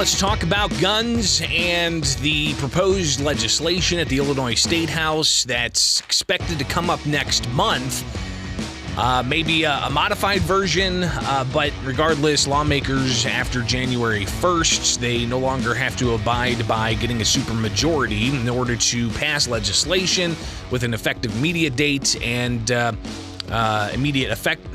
let's talk about guns and the proposed legislation at the Illinois State House that's expected to come up next month. Maybe a modified version, but regardless, lawmakers after January 1st, they no longer have to abide by getting a supermajority in order to pass legislation with an effective immediate date and immediate effective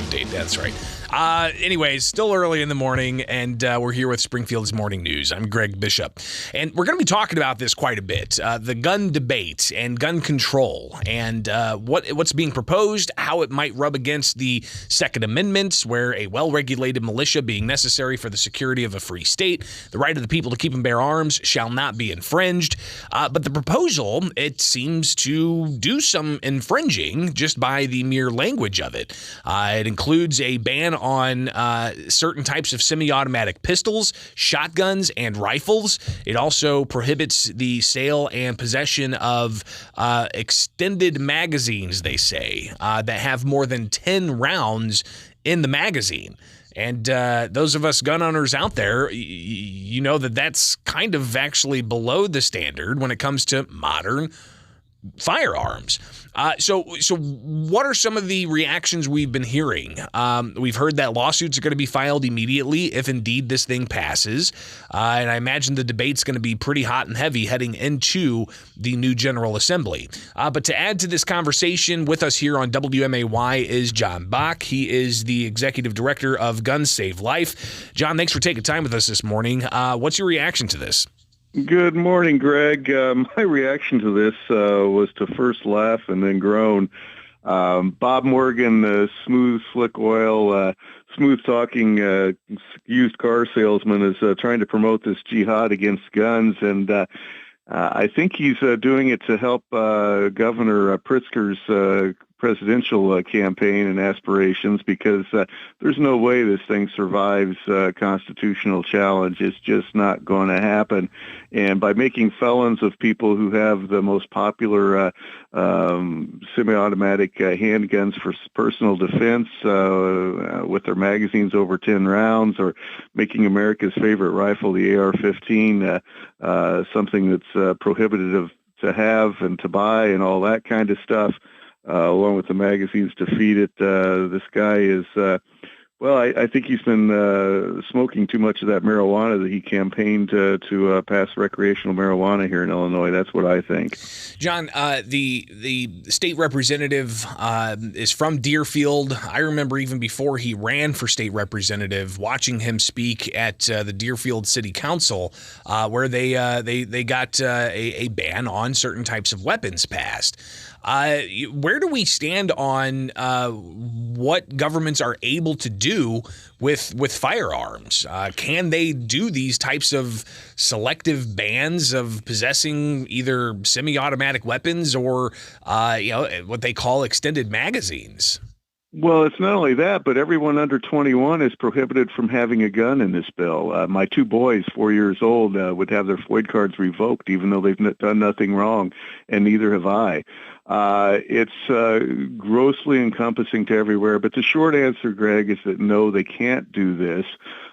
date. That's right. Anyways, still early in the morning, and we're here with Springfield's Morning News. I'm Greg Bishop, and we're going to be talking about this quite a bit, the gun debate and gun control, and what's being proposed, how it might rub against the Second Amendment, where a well-regulated militia being necessary for the security of a free state, the right of the people to keep and bear arms shall not be infringed. But the proposal, it seems to do some infringing just by the mere language of it. It includes a ban on certain types of semi-automatic pistols, shotguns, and rifles. It also prohibits the sale and possession of extended magazines, they say, that have more than 10 rounds in the magazine. And those of us gun owners out there, you know that that's kind of actually below the standard when it comes to modern firearms. So what are some of the reactions we've been hearing? We've heard that lawsuits are going to be filed immediately if indeed this thing passes. And I imagine the debate's going to be pretty hot and heavy heading into the new General Assembly. But to add to this conversation with us here on WMAY is John Boch. He is the executive director of Guns Save Life. John, thanks for taking time with us this morning. What's your reaction to this? Good morning, Greg. My reaction to this was to first laugh and then groan. Bob Morgan, smooth, slick oil, smooth-talking used car salesman, is trying to promote this jihad against guns, and I think he's doing it to help Governor Pritzker's presidential campaign and aspirations, because there's no way this thing survives constitutional challenge. It's just not going to happen. And by making felons of people who have the most popular semi-automatic handguns for personal defense with their magazines over 10 rounds, or making America's favorite rifle, the AR-15, something that's prohibitive to have and to buy and all that kind of stuff, along with the magazines to feed it. This guy is, I think he's been smoking too much of that marijuana that he campaigned to pass recreational marijuana here in Illinois. That's what I think. John, the state representative is from Deerfield. I remember even before he ran for state representative, watching him speak at the Deerfield City Council, where they got a ban on certain types of weapons passed. Where do we stand on what governments are able to do with firearms? Can they do these types of selective bans of possessing either semi-automatic weapons or what they call extended magazines? Well, it's not only that, but everyone under 21 is prohibited from having a gun in this bill. My two boys, 4 years old, would have their FOID cards revoked, even though they've done nothing wrong, and neither have I. It's grossly encompassing to everywhere, but the short answer, Greg, is that no, they can't do this.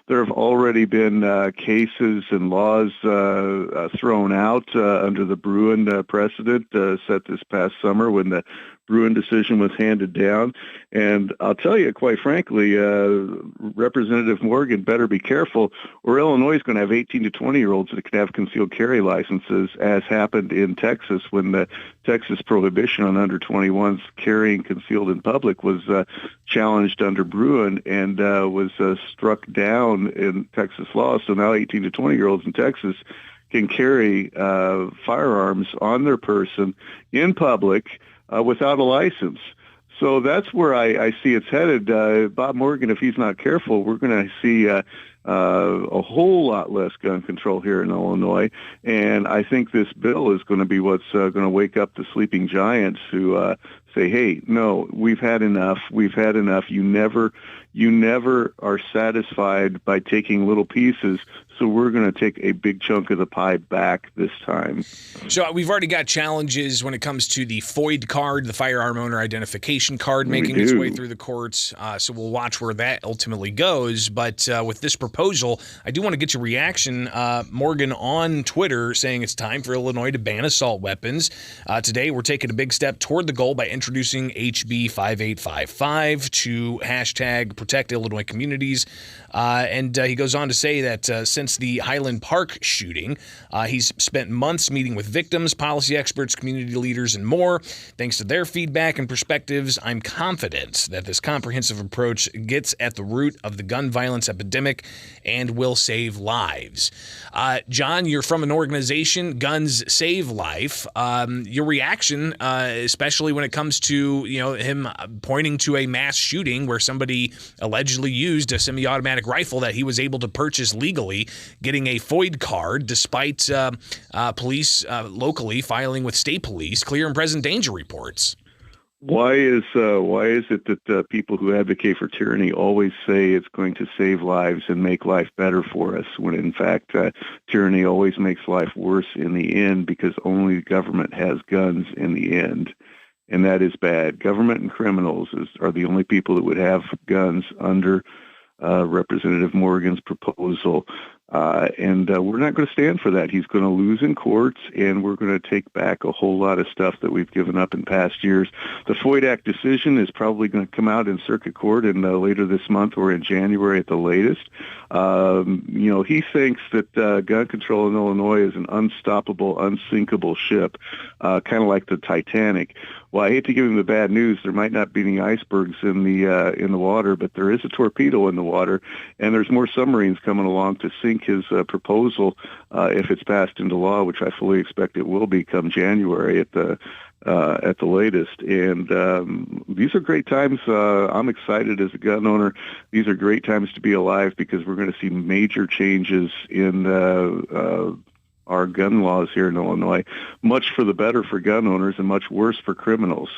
There have already been cases and laws thrown out under the Bruin precedent set this past summer when the Bruin decision was handed down. And I'll tell you, quite frankly, Representative Morgan better be careful, or Illinois is going to have 18 to 20-year-olds that can have concealed carry licenses, as happened in Texas when the Texas prohibition on under 21s carrying concealed in public was challenged under Bruin and was struck down in Texas law. So now 18 to 20-year-olds in Texas can carry firearms on their person in public without a license. So that's where I see it's headed. Bob Morgan, if he's not careful, we're going to see a whole lot less gun control here in Illinois. And I think this bill is going to be what's going to wake up the sleeping giants who say, hey, no, we've had enough. We've had enough. You never you never are satisfied by taking little pieces. So we're going to take a big chunk of the pie back this time. So we've already got challenges when it comes to the FOID card, the firearm owner identification card, making its way through the courts. So we'll watch where that ultimately goes. But with this proposal, I do want to get your reaction. Morgan on Twitter saying it's time for Illinois to ban assault weapons. Today, we're taking a big step toward the goal by introducing HB 5855 to hashtag protect Illinois communities. And he goes on to say that since the Highland Park shooting, he's spent months meeting with victims, policy experts, community leaders, and more. Thanks to their feedback and perspectives, I'm confident that this comprehensive approach gets at the root of the gun violence epidemic and will save lives. John, you're from an organization, Guns Save Life. Your reaction, especially when it comes to him pointing to a mass shooting where somebody allegedly used a semi-automatic rifle that he was able to purchase legally, getting a FOID card despite police locally filing with state police clear and present danger reports. Why is it that people who advocate for tyranny always say it's going to save lives and make life better for us, when in fact tyranny always makes life worse in the end, because only the government has guns in the end, and that is bad. Government and criminals are the only people that would have guns under Representative Morgan's proposal. And we're not going to stand for that. He's going to lose in courts, and we're going to take back a whole lot of stuff that we've given up in past years. The FOID Act decision is probably going to come out in circuit court in later this month or in January at the latest. He thinks that gun control in Illinois is an unstoppable, unsinkable ship, kind of like the Titanic. Well, I hate to give him the bad news. There might not be any icebergs in the water, but there is a torpedo in the water, and there's more submarines coming along to sink his proposal if it's passed into law, which I fully expect it will be come January at the latest. And these are great times. I'm excited as a gun owner. These are great times to be alive, because we're going to see major changes in our gun laws here in Illinois, much for the better for gun owners and much worse for criminals.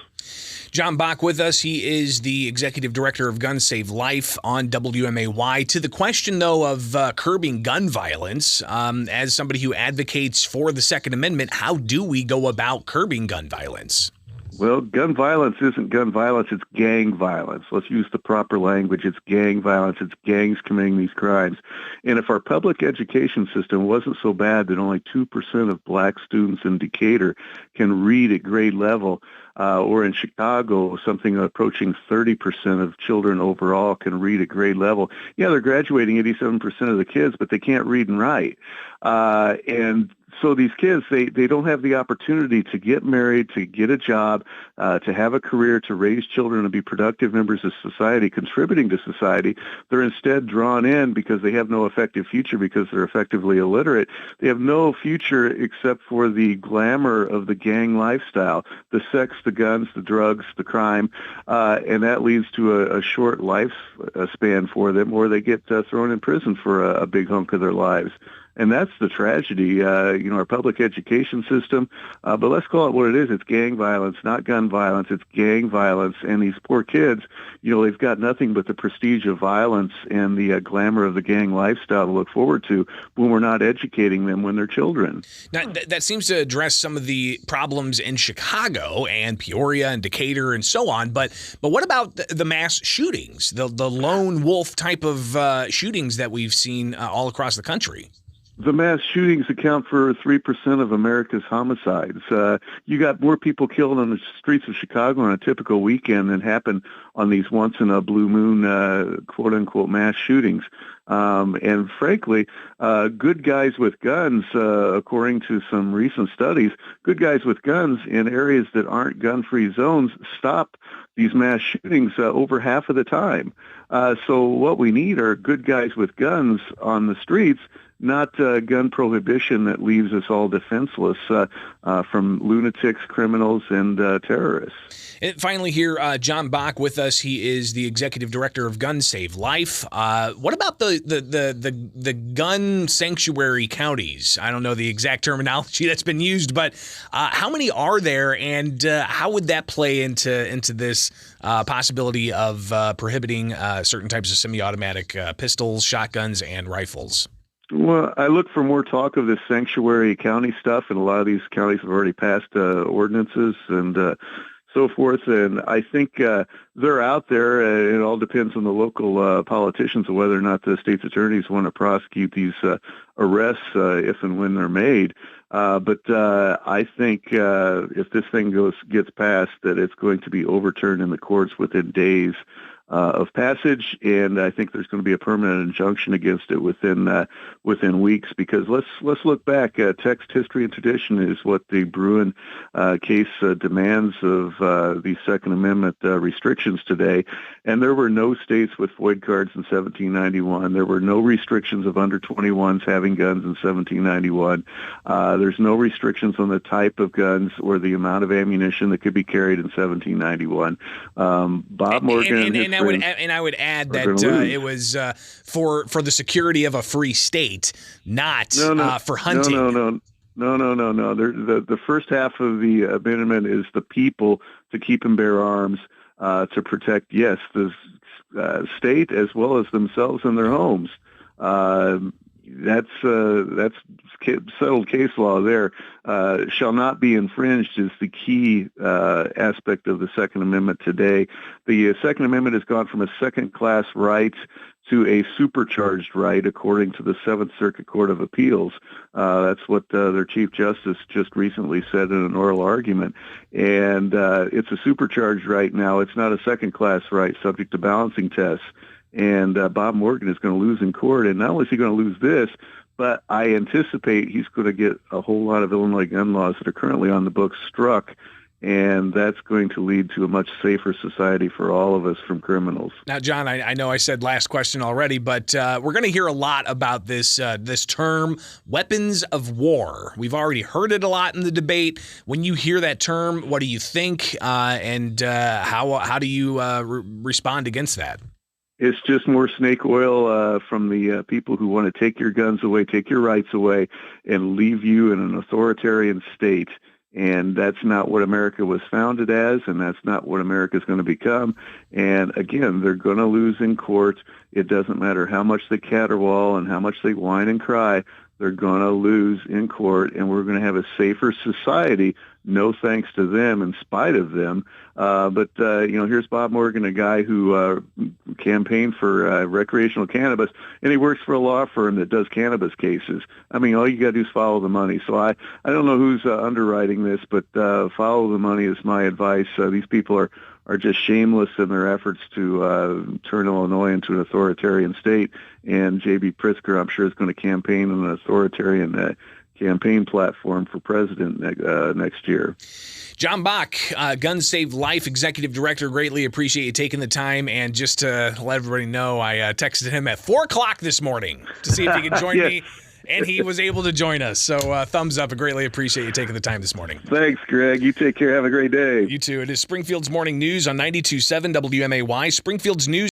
John Boch with us. He is the executive director of Guns Save Life on WMAY. To the question, though, of curbing gun violence, as somebody who advocates for the Second Amendment, how do we go about curbing gun violence? Well, gun violence isn't gun violence, it's gang violence. Let's use the proper language. It's gang violence. It's gangs committing these crimes. And if our public education system wasn't so bad that only 2% of black students in Decatur can read at grade level, or in Chicago, something approaching 30% of children overall can read at grade level. Yeah, they're graduating 87% of the kids, but they can't read and write. And so these kids, they don't have the opportunity to get married, to get a job, to have a career, to raise children, and be productive members of society, contributing to society. They're instead drawn in because they have no effective future, because they're effectively illiterate. They have no future except for the glamour of the gang lifestyle, the sex, the guns, the drugs, the crime, and that leads to a short lifespan for them, or they get thrown in prison for a big hunk of their lives. And that's the tragedy, our public education system. But let's call it what it is. It's gang violence, not gun violence. It's gang violence. And these poor kids, they've got nothing but the prestige of violence and the glamour of the gang lifestyle to look forward to when we're not educating them when they're children. Now, that seems to address some of the problems in Chicago and Peoria and Decatur and so on. But what about the mass shootings, the lone wolf type of shootings that we've seen all across the country? The mass shootings account for 3% of America's homicides. You got more people killed on the streets of Chicago on a typical weekend than happen on these once-in-a-blue moon, quote-unquote, mass shootings. And frankly, good guys with guns, according to some recent studies, good guys with guns in areas that aren't gun-free zones stop these mass shootings over half of the time. So what we need are good guys with guns on the streets, not gun prohibition that leaves us all defenseless from lunatics, criminals, and terrorists. And finally here, John Boch with us. He is the executive director of Gun Save Life. What about the gun sanctuary counties? I don't know the exact terminology that's been used, but how many are there, and how would that play into this possibility of prohibiting certain types of semi-automatic pistols, shotguns, and rifles? Well, I look for more talk of this sanctuary county stuff, and a lot of these counties have already passed ordinances and so forth. And I think they're out there. It all depends on the local politicians of whether or not the state's attorneys want to prosecute these arrests if and when they're made. But I think if this thing gets passed, that it's going to be overturned in the courts within days of passage, and I think there's going to be a permanent injunction against it within weeks. Because let's look back. Text, history, and tradition is what the Bruin case demands of these Second Amendment restrictions today. And there were no states with void cards in 1791. There were no restrictions of under 21s having guns in 1791. There's no restrictions on the type of guns or the amount of ammunition that could be carried in 1791. Bob Morgan and I would add that it was for the security of a free state, not for hunting. No. The first half of the amendment is the people to keep and bear arms to protect, yes, the state as well as themselves and their homes. That's settled case law there. Shall not be infringed is the key aspect of the Second Amendment today. The Second Amendment has gone from a second-class right to a supercharged right, according to the Seventh Circuit Court of Appeals. That's what their Chief Justice just recently said in an oral argument. And it's a supercharged right now. It's not a second-class right subject to balancing tests. And Bob Morgan is going to lose in court. And not only is he going to lose this, but I anticipate he's going to get a whole lot of Illinois gun laws that are currently on the books struck. And that's going to lead to a much safer society for all of us from criminals. Now, John, I know I said last question already, but we're going to hear a lot about this term, weapons of war. We've already heard it a lot in the debate. When you hear that term, what do you think, and how do you respond against that? It's just more snake oil from the people who want to take your guns away, take your rights away, and leave you in an authoritarian state. And that's not what America was founded as, and that's not what America is going to become. And again, they're going to lose in court. It doesn't matter how much they caterwaul and how much they whine and cry. They're going to lose in court, and we're going to have a safer society, no thanks to them, in spite of them. But here's Bob Morgan, a guy who campaigned for recreational cannabis, and he works for a law firm that does cannabis cases. I mean, all you got to do is follow the money. So I don't know who's underwriting this, but follow the money is my advice. These people are just shameless in their efforts to turn Illinois into an authoritarian state. And J.B. Pritzker, I'm sure, is going to campaign on an authoritarian campaign platform for president next year. John Boch, Gun Save Life Executive Director, greatly appreciate you taking the time. And just to let everybody know, I texted him at 4 o'clock this morning to see if he could join me. And he was able to join us. So thumbs up. I greatly appreciate you taking the time this morning. Thanks, Greg. You take care. Have a great day. You too. It is Springfield's Morning News on 92.7 WMAY. Springfield's News.